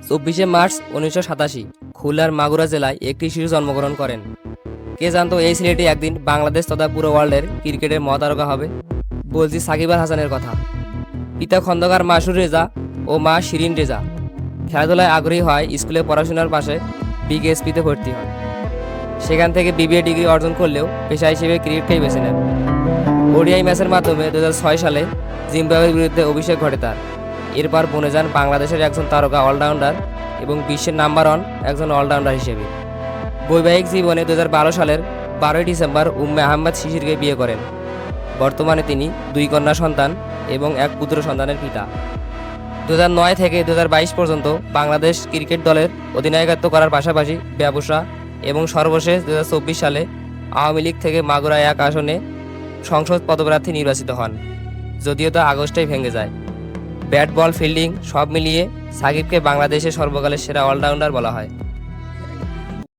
24 March 1987 খুলনার মাগুরা জেলায় একটি শিশু জন্মগ্রহণ করেন। কে জানতো এই ছেলেটি একদিন বাংলাদেশ তথা পুরো ওয়ার্ল্ডের ক্রিকেটের মহাতারকা হবে। বলছি সাকিব আল হাসানের কথা। পিতা খন্দকার মাসুর রেজা ও মা শিরিন রেজা। খেলাধুলায় আগ্রহী হয় স্কুলে পড়াশোনার পাশে বিকেএসপিতে ভর্তি হন। সেখান থেকে বিবিএ ডিগ্রি অর্জন করলেও পেশা হিসেবে ক্রিকেটকেই বেছে নেন। ওডিআই ম্যাচের মাধ্যমে 2006 সালে জিম্বাবুয়ের বিরুদ্ধে অভিষেক ঘটে তার। এরপর বনে যান বাংলাদেশের একজন তারকা অলরাউন্ডার এবং বিশ্বের নাম্বার 1 একজন অলরাউন্ডার হিসেবে। বৈবাহিক জীবনে 2012 সালের 12ই ডিসেম্বর উম্মে আহমেদ শিশিরকে বিয়ে করেন। বর্তমানে তিনি 2 কন্যা সন্তান এবং 1 পুত্র সন্তানের পিতা। 2009 থেকে 2022 পর্যন্ত বাংলাদেশ ক্রিকেট দলের অধিনায়কত্ব করার পাশাপাশি ব্যবসা এবং সর্বশেষ 2024 সালে আওয়ামী লীগ থেকে মাগুরা 1 আসনে সংসদ পদপ্রার্থী নির্বাচিত হন, যদিও তা আগস্টেই ভেঙে যায়। ব্যাট বল ফিল্ডিং সব মিলিয়ে সাকিবকে বাংলাদেশের সর্বকালের সেরা অলরাউন্ডার বলা হয়।